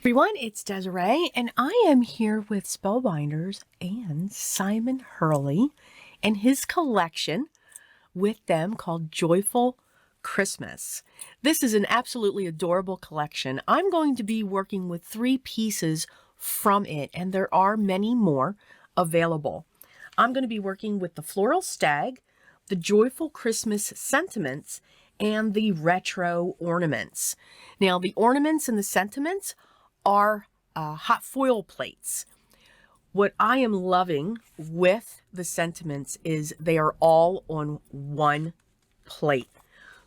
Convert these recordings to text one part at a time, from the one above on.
Everyone, it's Desiree, and I am here with Spellbinders and Simon Hurley and his collection with them called Joyful Christmas. This is an absolutely adorable collection. I'm going to be working with 3 pieces from it, and there are many more available. I'm going to be working with the Floral Stag, the Joyful Christmas Sentiments, and the Retro Ornaments. Now, the ornaments and the sentiments are hot foil plates. What I am loving with the sentiments is they are all on one plate.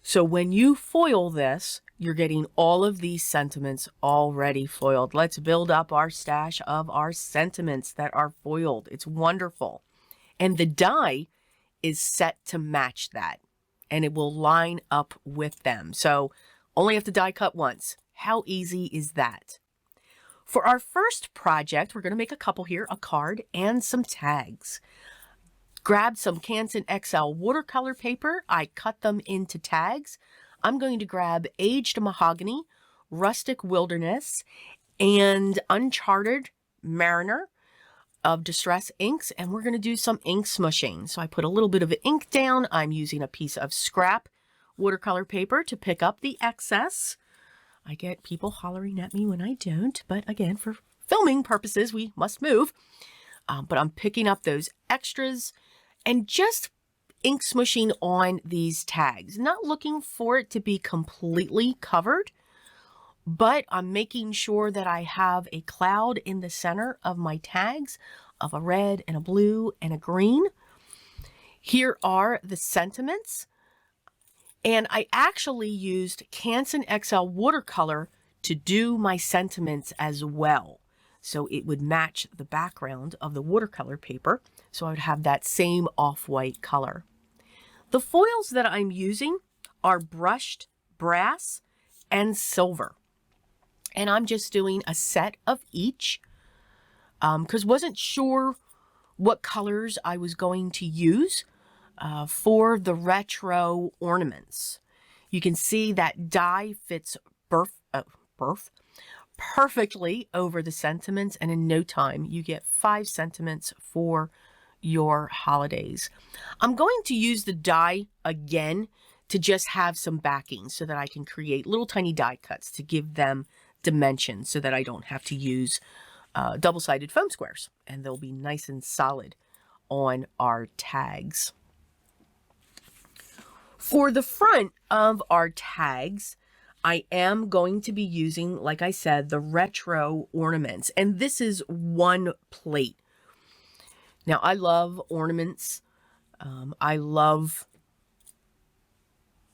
So when you foil this, you're getting all of these sentiments already foiled. Let's build up our stash of our sentiments that are foiled. It's wonderful. And the die is set to match that, and it will line up with them. So only have to die cut once. How easy is that? For our first project, we're going to make a couple here, a card and some tags. Grabbed some Canson XL watercolor paper. I cut them into tags. I'm going to grab Aged Mahogany, Rustic Wilderness, and Uncharted Mariner of Distress inks, and we're going to do some ink smushing. So I put a little bit of ink down. I'm using a piece of scrap watercolor paper to pick up the excess. I get people hollering at me when I don't, but again, for filming purposes, we must move. But I'm picking up those extras and just ink smushing on these tags. Not looking for it to be completely covered, but I'm making sure that I have a cloud in the center of my tags of a red and a blue and a green. Here are the sentiments. And I actually used Canson XL watercolor to do my sentiments as well. So it would match the background of the watercolor paper. So I would have that same off-white color. The foils that I'm using are brushed brass and silver. And I'm just doing a set of each because wasn't sure what colors I was going to use for the retro ornaments. You can see that die fits perfectly over the sentiments, and in no time you get 5 sentiments for your holidays. I'm going to use the die again to just have some backing so that I can create little tiny die cuts to give them dimension so that I don't have to use double-sided foam squares, and they'll be nice and solid on our tags. For the front of our tags, I am going to be using, like I said, the retro ornaments, and this is one plate. Now, I love ornaments. I love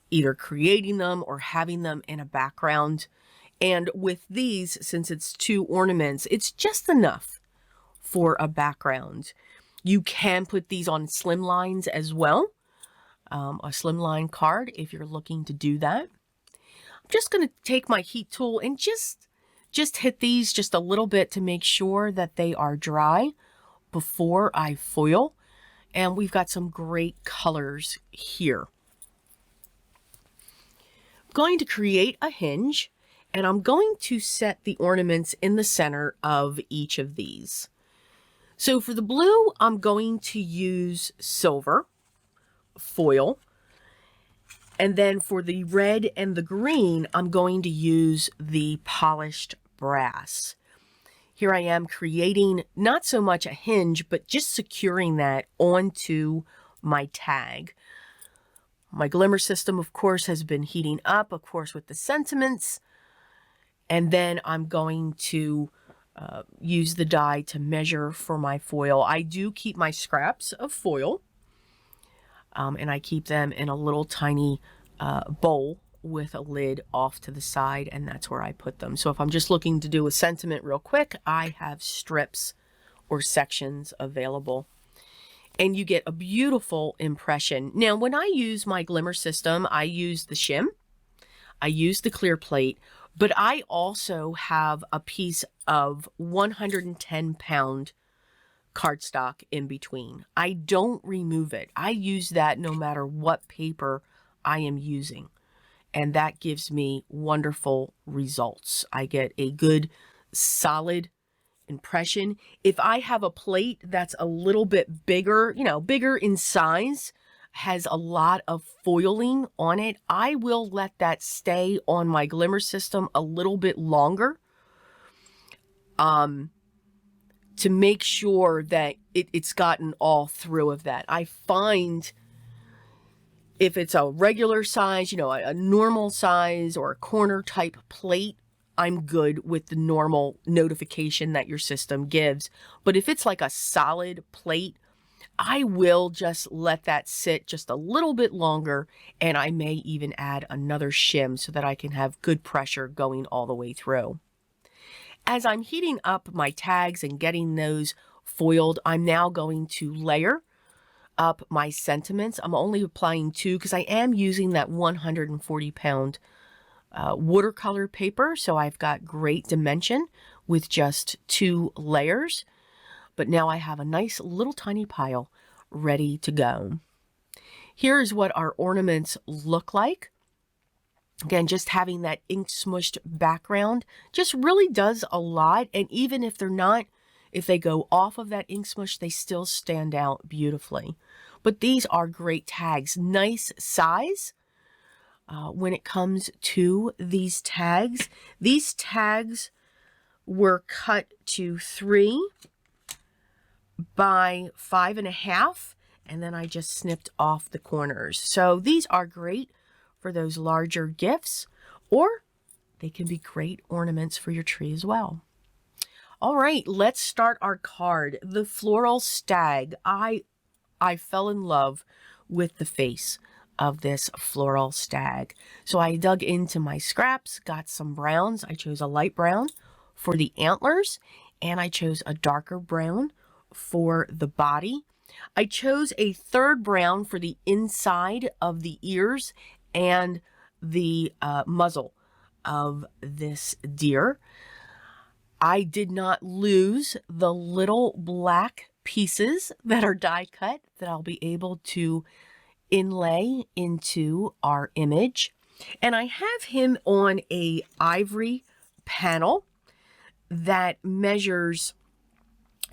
either creating them or having them in a background. And with these, since it's 2 ornaments, it's just enough for a background. You can put these on slim lines as well. A slimline card if you're looking to do that. I'm just going to take my heat tool and just hit these just a little bit to make sure that they are dry before I foil. And we've got some great colors here. I'm going to create a hinge, and I'm going to set the ornaments in the center of each of these. So for the blue, I'm going to use silver foil, and then for the red and the green, I'm going to use the polished brass. Here I am creating not so much a hinge, but just securing that onto my tag. My Glimmer system, of course, has been heating up, of course, with the sentiments, and then I'm going to use the die to measure for my foil. I do keep my scraps of foil. And I keep them in a little tiny bowl with a lid off to the side, and that's where I put them. So if I'm just looking to do a sentiment real quick, I have strips or sections available. And you get a beautiful impression. Now, when I use my Glimmer system, I use the shim, I use the clear plate, but I also have a piece of 110-pound cardstock in between. I don't remove it. I use that no matter what paper I am using. And that gives me wonderful results. I get a good solid impression. If I have a plate that's a little bit bigger, bigger in size, has a lot of foiling on it, I will let that stay on my Glimmer system a little bit longer to make sure that it's gotten all through of that. I find if it's a regular size, a normal size or a corner type plate, I'm good with the normal notification that your system gives. But if it's like a solid plate, I will just let that sit just a little bit longer, and I may even add another shim so that I can have good pressure going all the way through. As I'm heating up my tags and getting those foiled, I'm now going to layer up my sentiments. I'm only applying 2 because I am using that 140-pound watercolor paper, so I've got great dimension with just 2 layers. But now I have a nice little tiny pile ready to go. Here's what our ornaments look like. Again, just having that ink smushed background just really does a lot. And even if they're not, if they go off of that ink smush, they still stand out beautifully. But these are great tags. Nice size when it comes to these tags. These tags were cut to 3 by 5.5, and then I just snipped off the corners. So these are great for those larger gifts, or they can be great ornaments for your tree as well. All right, let's start our card. The floral stag. I fell in love with the face of this floral stag. So I dug into my scraps, got some browns. I chose a light brown for the antlers, and I chose a darker brown for the body. I chose a 3rd brown for the inside of the ears and the muzzle of this deer. I did not lose the little black pieces that are die cut that I'll be able to inlay into our image. And I have him on a ivory panel that measures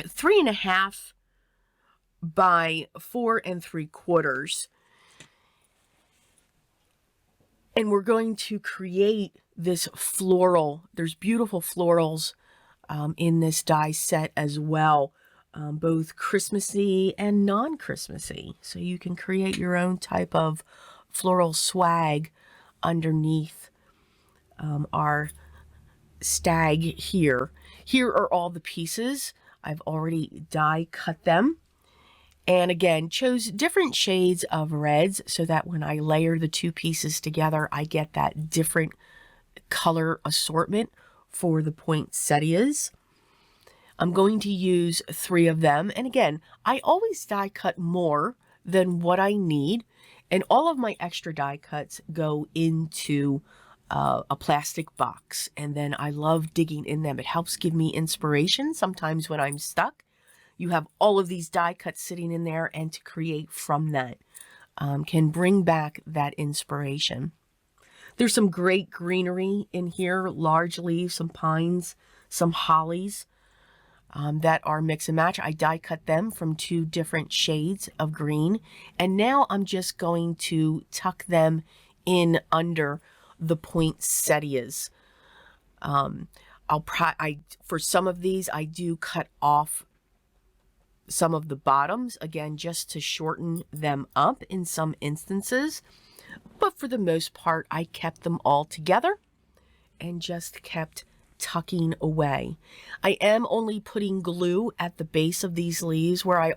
3.5 by 4 3/4. And we're going to create this floral. There's beautiful florals in this die set as well, both Christmassy and non-Christmassy. So you can create your own type of floral swag underneath our stag here. Here are all the pieces. I've already die cut them. And again, chose different shades of reds so that when I layer the 2 pieces together, I get that different color assortment for the poinsettias. I'm going to use 3 of them. And again, I always die cut more than what I need. And all of my extra die cuts go into a plastic box. And then I love digging in them. It helps give me inspiration sometimes when I'm stuck. You have all of these die cuts sitting in there, and to create from that can bring back that inspiration. There's some great greenery in here, large leaves, some pines, some hollies that are mix and match. I die cut them from 2 different shades of green, and now I'm just going to tuck them in under the poinsettias. For some of these, I do cut off some of the bottoms, again, just to shorten them up in some instances. But for the most part, I kept them all together and just kept tucking away. I am only putting glue at the base of these leaves, where I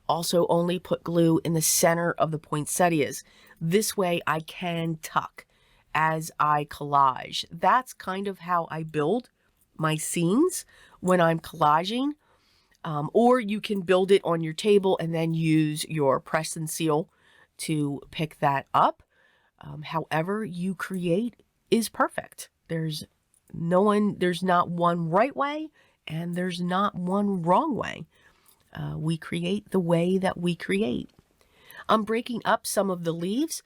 also only put glue in the center of the poinsettias. This way I can tuck as I collage. That's kind of how I build my scenes when I'm collaging. Or you can build it on your table and then use your press and seal to pick that up. However you create is perfect. There's not one right way, and there's not one wrong way. We create the way that we create. I'm breaking up some of the leaves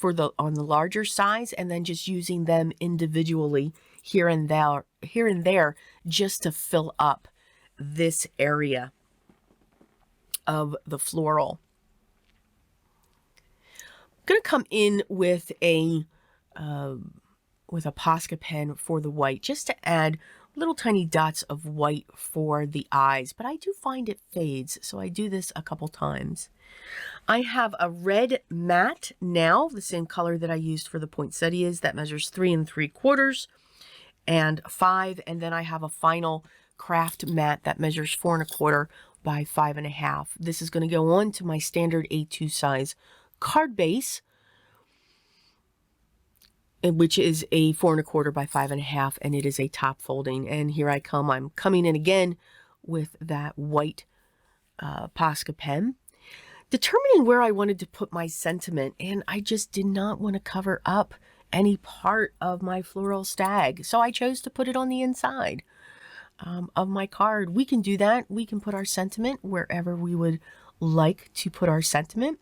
on the larger size, and then just using them individually here and there, just to fill up this area of the floral. I'm going to come in with a Posca pen for the white, just to add little tiny dots of white for the eyes, but I do find it fades, so I do this a couple times. I have a red matte now, the same color that I used for the poinsettias, that measures 3 3/4 and 5, and then I have a final craft matte that measures 4 1/4 by 5 1/2. This is going to go on to my standard A2 size card base, which is a 4 1/4 by 5 1/2, and it is a top folding. And here I come. I'm coming in again with that white Posca pen, determining where I wanted to put my sentiment, and I just did not want to cover up any part of my floral stag, so I chose to put it on the inside of my card. We can do that. We can put our sentiment wherever we would like to put our sentiment.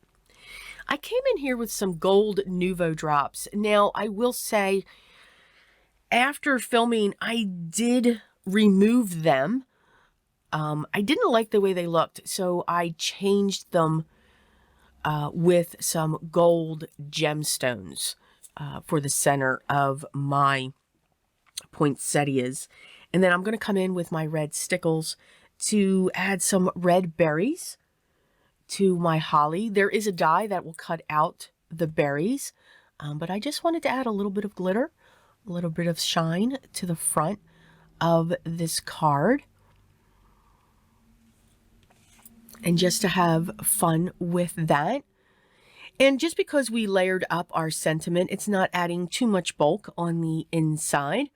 I came in here with some gold Nuvo drops. Now, I will say, after filming, I did remove them. I didn't like the way they looked, so I changed them with some gold gemstones for the center of my poinsettias. And then I'm going to come in with my red stickles to add some red berries to my holly. There is a die that will cut out the berries, but I just wanted to add a little bit of glitter, a little bit of shine to the front of this card, and just to have fun with that. And just because we layered up our sentiment, it's not adding too much bulk on the inside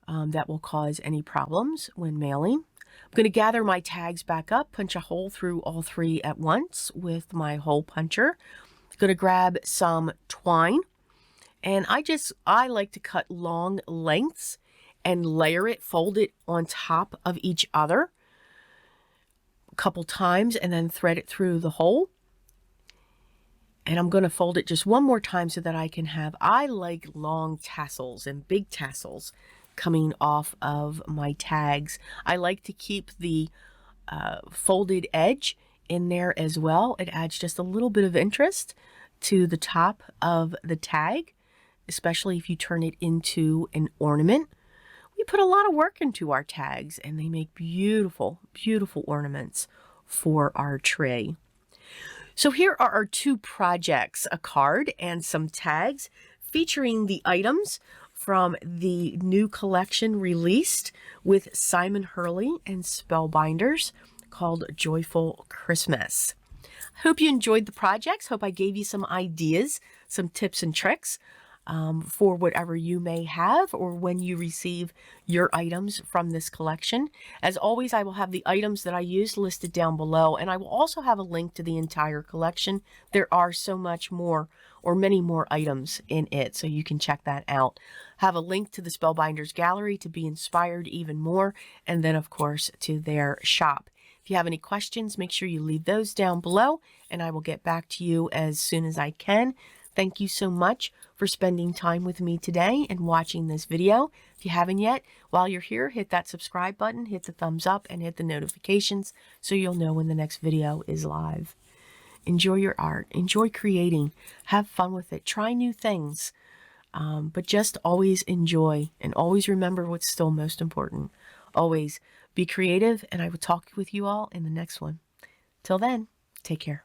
that will cause any problems when mailing. I'm going to gather my tags back up, punch a hole through all 3 at once with my hole puncher. I'm going to grab some twine, and I like to cut long lengths and layer it, fold it on top of each other a couple times, and then thread it through the hole. And I'm going to fold it just one more time so that I like long tassels and big tassels coming off of my tags. I like to keep the folded edge in there as well. It adds just a little bit of interest to the top of the tag, especially if you turn it into an ornament. We put a lot of work into our tags, and they make beautiful, beautiful ornaments for our tree. So here are our 2 projects, a card and some tags featuring the items from the new collection released with Simon Hurley and Spellbinders called Joyful Christmas. Hope you enjoyed the projects. Hope I gave you some ideas, some tips and tricks for whatever you may have or when you receive your items from this collection. As always, I will have the items that I used listed down below, and I will also have a link to the entire collection. There are so much more, or many more items in it, so you can check that out. Have a link to the Spellbinders gallery to be inspired even more, and then of course to their shop. If you have any questions, make sure you leave those down below, and I will get back to you as soon as I can. Thank you so much for spending time with me today and watching this video. If you haven't yet, while you're here, hit that subscribe button, hit the thumbs up, and hit the notifications so you'll know when the next video is live. Enjoy your art. Enjoy creating. Have fun with it. Try new things. But just always enjoy, and always remember what's still most important. Always be creative, and I will talk with you all in the next one. Till then, take care.